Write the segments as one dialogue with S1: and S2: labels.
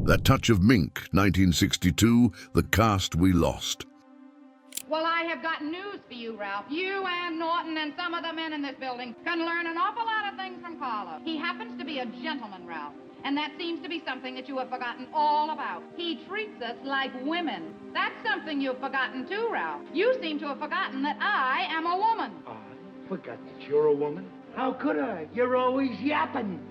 S1: That Touch of Mink, 1962, The Cast We Lost.
S2: Well, I have got news for you, Ralph. You and Norton and some of the men in this building can learn an awful lot of things from Carlo. He happens to be a gentleman, Ralph, and that seems to be something that you have forgotten all about. He treats us like women. That's something you've forgotten too, Ralph. You seem to have forgotten that I am a woman.
S3: Oh, I forgot that you're a woman. How could I? You're always yapping.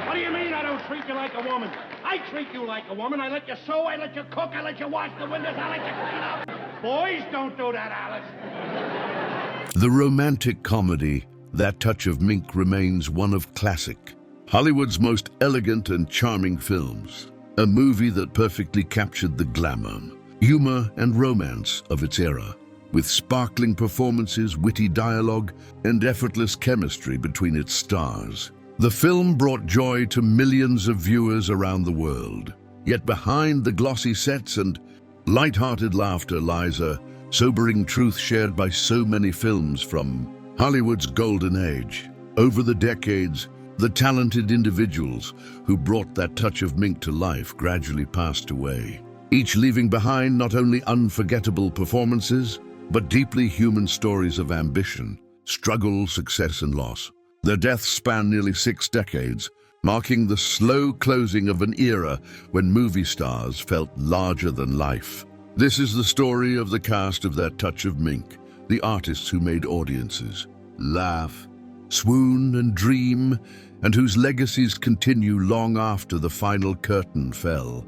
S3: What do you mean I don't treat you like a woman? I treat you like a woman. I let you sew, I let you cook, I let you wash the windows, I let you clean up. Boys don't do that, Alice.
S1: The romantic comedy, That Touch of Mink, remains one of classic Hollywood's most elegant and charming films. A movie that perfectly captured the glamour, humor, and romance of its era, with sparkling performances, witty dialogue, and effortless chemistry between its stars. The film brought joy to millions of viewers around the world. Yet behind the glossy sets and lighthearted laughter lies a sobering truth shared by so many films from Hollywood's golden age. Over the decades, the talented individuals who brought That Touch of Mink to life gradually passed away, each leaving behind not only unforgettable performances, but deeply human stories of ambition, struggle, success, and loss. Their deaths span nearly 6 decades, marking the slow closing of an era when movie stars felt larger than life. This is the story of the cast of That Touch of Mink, the artists who made audiences laugh, swoon, and dream, and whose legacies continue long after the final curtain fell.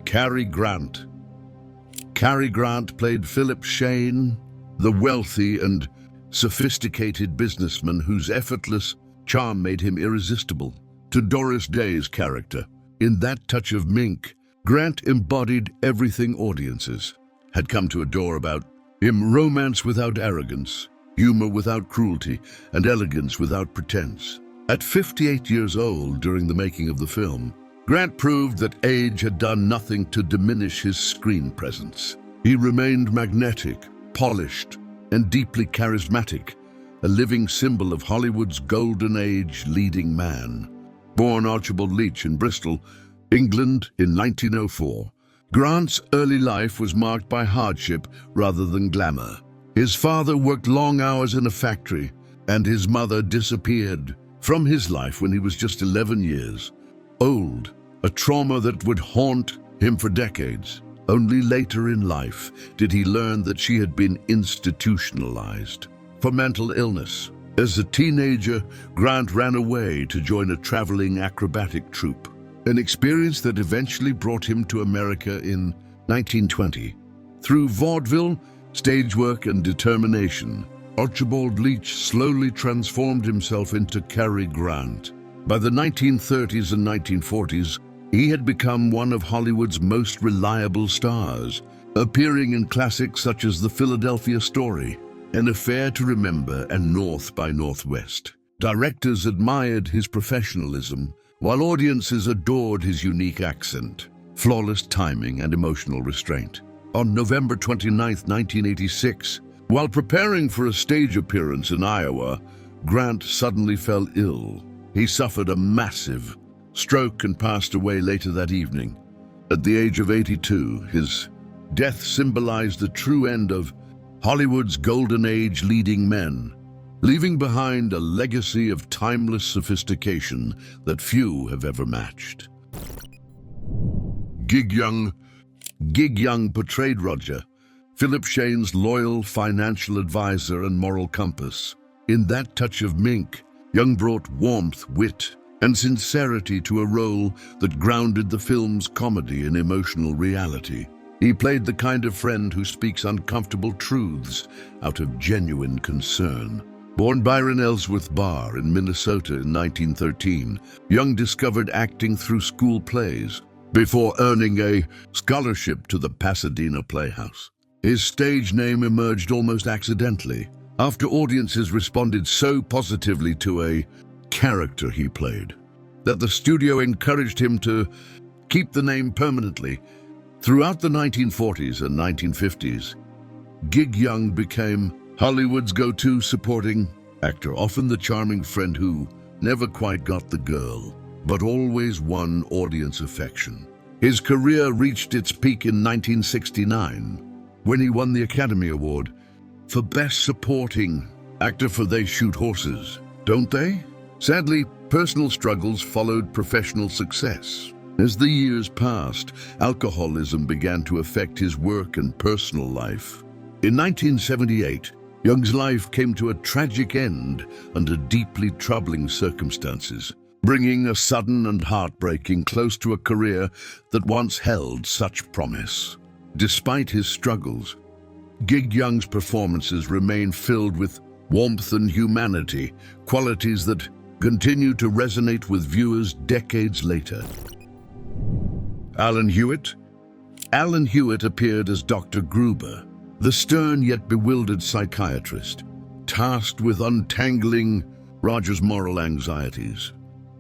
S1: Cary Grant. Cary Grant played Philip Shane, the wealthy and sophisticated businessman whose effortless charm made him irresistible. To Doris Day's character, in That Touch of Mink, Grant embodied everything audiences had come to adore about him: romance without arrogance, humor without cruelty, and elegance without pretense. At 58 years old during the making of the film, Grant proved that age had done nothing to diminish his screen presence. He remained magnetic, polished, and deeply charismatic, a living symbol of Hollywood's golden age leading man. Born Archibald Leach in Bristol, England in 1904, Grant's early life was marked by hardship rather than glamour. His father worked long hours in a factory, and his mother disappeared from his life when he was just 11 years old, a trauma that would haunt him for decades. Only later in life did he learn that she had been institutionalized for mental illness. As a teenager, Grant ran away to join a traveling acrobatic troupe, an experience that eventually brought him to America in 1920. Through vaudeville, stage work, and determination, Archibald Leach slowly transformed himself into Cary Grant. By the 1930s and 1940s, he had become one of Hollywood's most reliable stars, appearing in classics such as The Philadelphia Story, An Affair to Remember, and North by Northwest. Directors admired his professionalism, while audiences adored his unique accent, flawless timing, and emotional restraint. On November 29, 1986, while preparing for a stage appearance in Iowa, Grant suddenly fell ill. He suffered a massive stroke and passed away later that evening. At the age of 82, his death symbolized the true end of Hollywood's golden age leading men, leaving behind a legacy of timeless sophistication that few have ever matched. Gig Young portrayed Roger, Philip Shane's loyal financial advisor and moral compass. In That Touch of Mink, Young brought warmth, wit, and sincerity to a role that grounded the film's comedy in emotional reality. He played the kind of friend who speaks uncomfortable truths out of genuine concern. Born Byron Ellsworth Barr in Minnesota in 1913, Young discovered acting through school plays before earning a scholarship to the Pasadena Playhouse. His stage name emerged almost accidentally after audiences responded so positively to a character he played that the studio encouraged him to keep the name permanently. Throughout the 1940s and 1950s, Gig Young became Hollywood's go-to supporting actor, often the charming friend who never quite got the girl. but always won audience affection. His career reached its peak in 1969 when he won the Academy Award for Best Supporting Actor for They Shoot Horses, Don't They? Sadly, personal struggles followed professional success. As the years passed, alcoholism began to affect his work and personal life. In 1978, Young's life came to a tragic end under deeply troubling circumstances, bringing a sudden and heartbreaking close to a career that once held such promise. Despite his struggles, Gig Young's performances remain filled with warmth and humanity, qualities that continue to resonate with viewers decades later. Alan Hewitt? Alan Hewitt appeared as Dr. Gruber, the stern yet bewildered psychiatrist, tasked with untangling Roger's moral anxieties.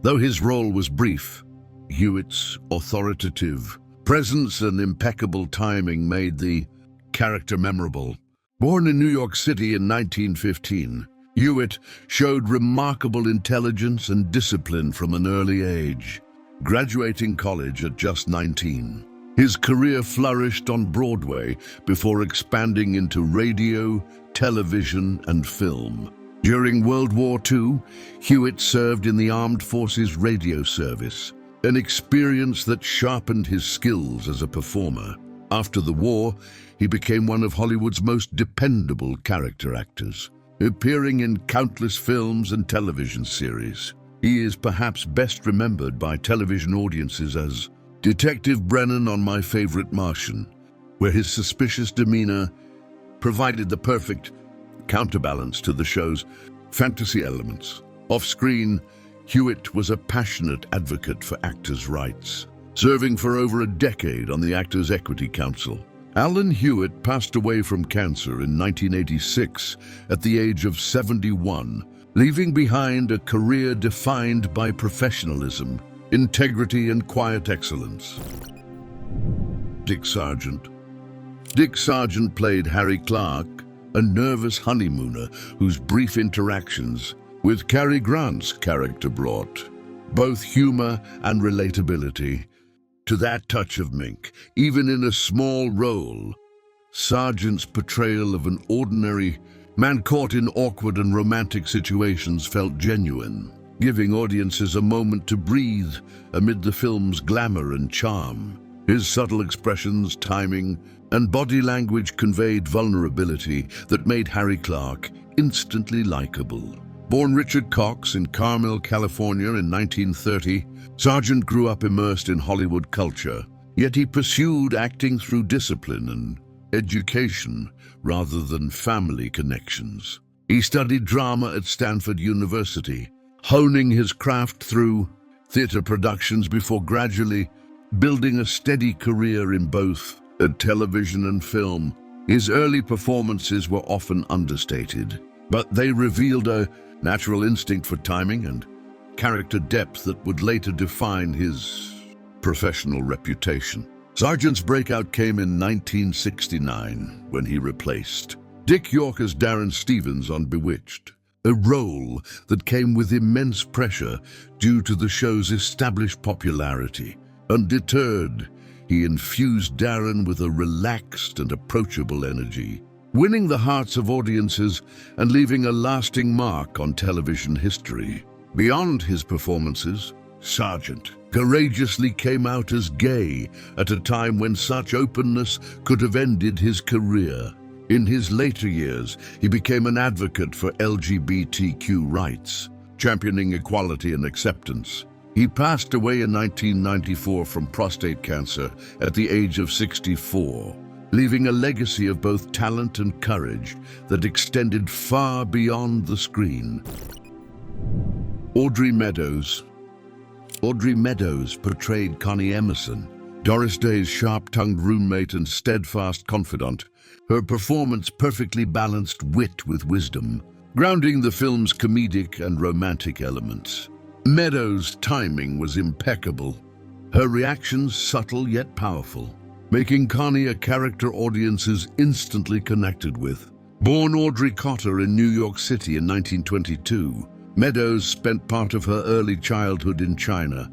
S1: Though his role was brief, Hewitt's authoritative presence and impeccable timing made the character memorable. Born in New York City in 1915, Hewitt showed remarkable intelligence and discipline from an early age, graduating college at just 19. His career flourished on Broadway before expanding into radio, television, and film. During World War II, Hewitt served in the Armed Forces Radio Service, an experience that sharpened his skills as a performer. After the war, he became one of Hollywood's most dependable character actors, appearing in countless films and television series. He is perhaps best remembered by television audiences as Detective Brennan on My Favorite Martian, where his suspicious demeanor provided the perfect counterbalance to the show's fantasy elements. Off-screen, Hewitt was a passionate advocate for actors' rights, serving for over a decade on the Actors' Equity Council. Alan Hewitt passed away from cancer in 1986 at the age of 71, leaving behind a career defined by professionalism, integrity, and quiet excellence. Dick Sargent. Dick Sargent played Harry Clark, a nervous honeymooner whose brief interactions with Cary Grant's character brought both humor and relatability to That Touch of Mink. Even in a small role, Sargent's portrayal of an ordinary man caught in awkward and romantic situations felt genuine, giving audiences a moment to breathe amid the film's glamour and charm. His subtle expressions, timing, and body language conveyed vulnerability that made Harry Clark instantly likable. Born Richard Cox in Carmel, California in 1930, Sargent grew up immersed in Hollywood culture, yet he pursued acting through discipline and education rather than family connections. He studied drama at Stanford University, honing his craft through theater productions before gradually building a steady career in both television and film. His early performances were often understated, but they revealed a natural instinct for timing and character depth that would later define his professional reputation. Sargent's breakout came in 1969 when he replaced Dick York as Darren Stevens on Bewitched, a role that came with immense pressure due to the show's established popularity. Undeterred, he infused Darren with a relaxed and approachable energy, winning the hearts of audiences and leaving a lasting mark on television history. Beyond his performances, Sargent courageously came out as gay at a time when such openness could have ended his career. In his later years, he became an advocate for LGBTQ rights, championing equality and acceptance. He passed away in 1994 from prostate cancer at the age of 64, leaving a legacy of both talent and courage that extended far beyond the screen. Audrey Meadows. Audrey Meadows portrayed Connie Emerson, Doris Day's sharp-tongued roommate and steadfast confidant. Her performance perfectly balanced wit with wisdom, grounding the film's comedic and romantic elements. Meadows' timing was impeccable, her reactions subtle yet powerful, making Connie a character audiences instantly connected with. Born Audrey Cotter in New York City in 1922, Meadows spent part of her early childhood in China,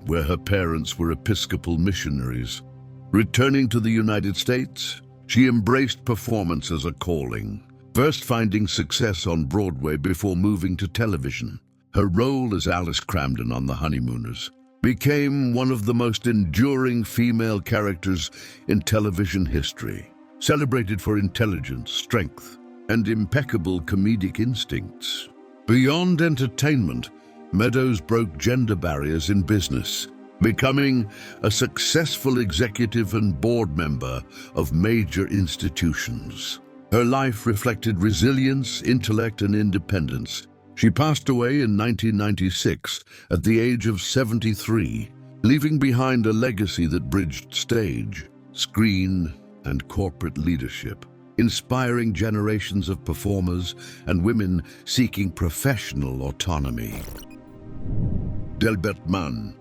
S1: where her parents were Episcopal missionaries. Returning to the United States, she embraced performance as a calling, first finding success on Broadway before moving to television. Her role as Alice Cramden on The Honeymooners became one of the most enduring female characters in television history, celebrated for intelligence, strength, and impeccable comedic instincts. Beyond entertainment, Meadows broke gender barriers in business, becoming a successful executive and board member of major institutions. Her life reflected resilience, intellect, and independence. She passed away in 1996 at the age of 73, leaving behind a legacy that bridged stage, screen, and corporate leadership, inspiring generations of performers and women seeking professional autonomy. Delbert Mann.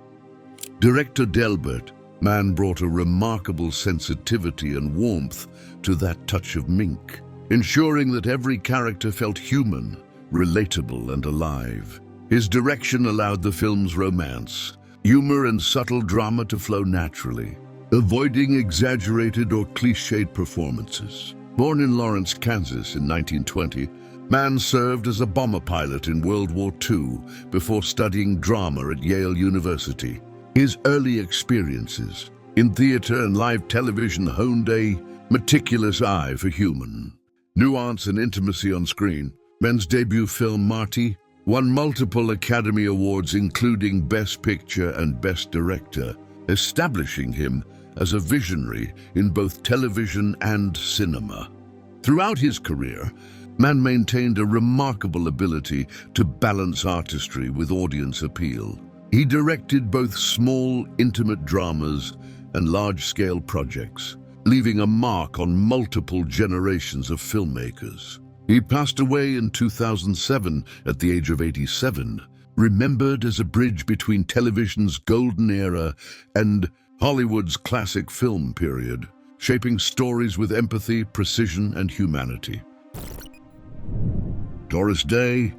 S1: Director Delbert Mann brought a remarkable sensitivity and warmth to That Touch of Mink, ensuring that every character felt human, relatable, and alive. His direction allowed the film's romance, humor, and subtle drama to flow naturally, avoiding exaggerated or cliched performances. Born in Lawrence, Kansas in 1920, Mann served as a bomber pilot in World War II before studying drama at Yale University. His early experiences in theater and live television honed a meticulous eye for human nuance and intimacy on screen. Mann's debut film, Marty, won multiple Academy Awards including Best Picture and Best Director, establishing him as a visionary in both television and cinema. Throughout his career, Mann maintained a remarkable ability to balance artistry with audience appeal. He directed both small, intimate dramas and large-scale projects, leaving a mark on multiple generations of filmmakers. He passed away in 2007 at the age of 87, remembered as a bridge between television's golden era and Hollywood's classic film period, shaping stories with empathy, precision, and humanity. Doris Day.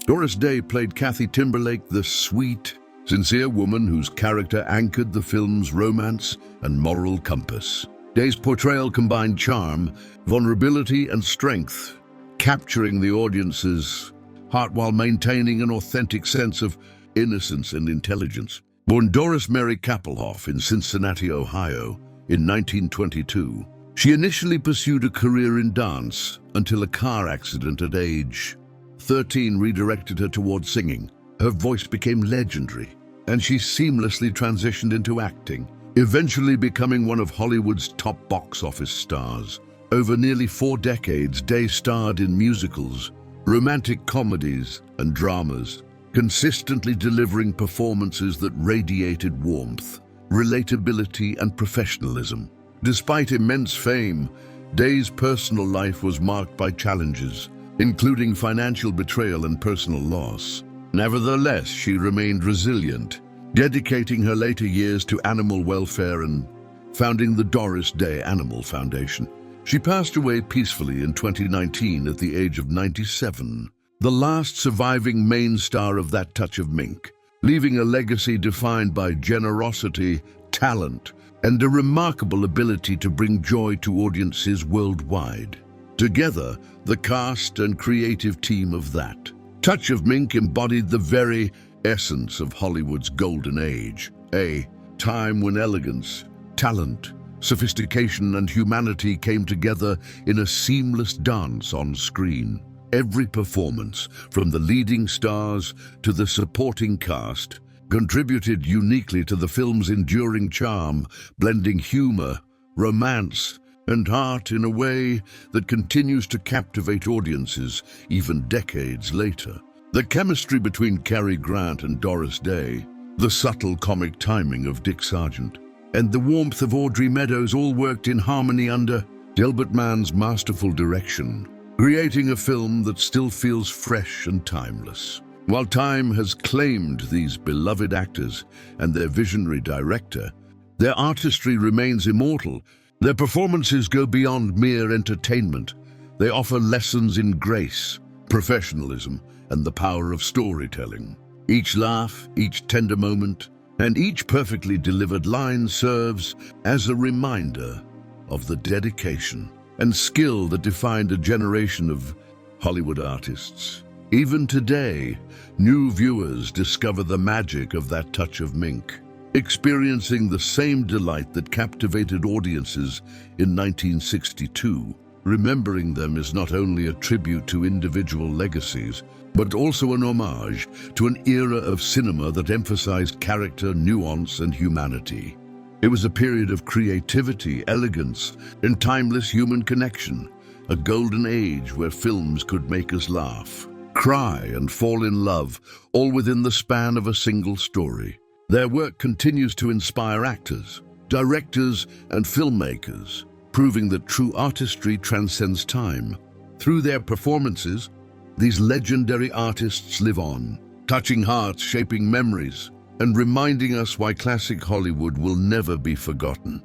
S1: Doris Day played Kathy Timberlake, the sweet, sincere woman whose character anchored the film's romance and moral compass. Day's portrayal combined charm, vulnerability, and strength, capturing the audience's heart while maintaining an authentic sense of innocence and intelligence. Born Doris Mary Kappelhoff in Cincinnati, Ohio, in 1922, she initially pursued a career in dance until a car accident at age 13 redirected her towards singing. Her voice became legendary, and she seamlessly transitioned into acting, eventually becoming one of Hollywood's top box office stars. Over nearly 4 decades, Day starred in musicals, romantic comedies, and dramas, consistently delivering performances that radiated warmth, relatability, and professionalism. Despite immense fame, Day's personal life was marked by challenges, including financial betrayal and personal loss. Nevertheless, she remained resilient, dedicating her later years to animal welfare and founding the Doris Day Animal Foundation. She passed away peacefully in 2019 at the age of 97, the last surviving main star of That Touch of Mink, leaving a legacy defined by generosity, talent, and a remarkable ability to bring joy to audiences worldwide. Together, the cast and creative team of That Touch of Mink embodied the very essence of Hollywood's golden age, a time when elegance, talent, sophistication, and humanity came together in a seamless dance on screen. Every performance, from the leading stars to the supporting cast, contributed uniquely to the film's enduring charm, blending humor, romance, and heart in a way that continues to captivate audiences even decades later. The chemistry between Cary Grant and Doris Day, the subtle comic timing of Dick Sargent, and the warmth of Audrey Meadows all worked in harmony under Delbert Mann's masterful direction, creating a film that still feels fresh and timeless. While time has claimed these beloved actors and their visionary director, their artistry remains immortal. Their performances go beyond mere entertainment. They offer lessons in grace, professionalism, and the power of storytelling. Each laugh, each tender moment, and each perfectly delivered line serves as a reminder of the dedication and skill that defined a generation of Hollywood artists. Even today, new viewers discover the magic of That Touch of Mink, experiencing the same delight that captivated audiences in 1962. Remembering them is not only a tribute to individual legacies, but also an homage to an era of cinema that emphasized character, nuance, and humanity. It was a period of creativity, elegance, and timeless human connection, a golden age where films could make us laugh, cry, and fall in love, all within the span of a single story. Their work continues to inspire actors, directors, and filmmakers, proving that true artistry transcends time. Through their performances, these legendary artists live on, touching hearts, shaping memories, and reminding us why classic Hollywood will never be forgotten.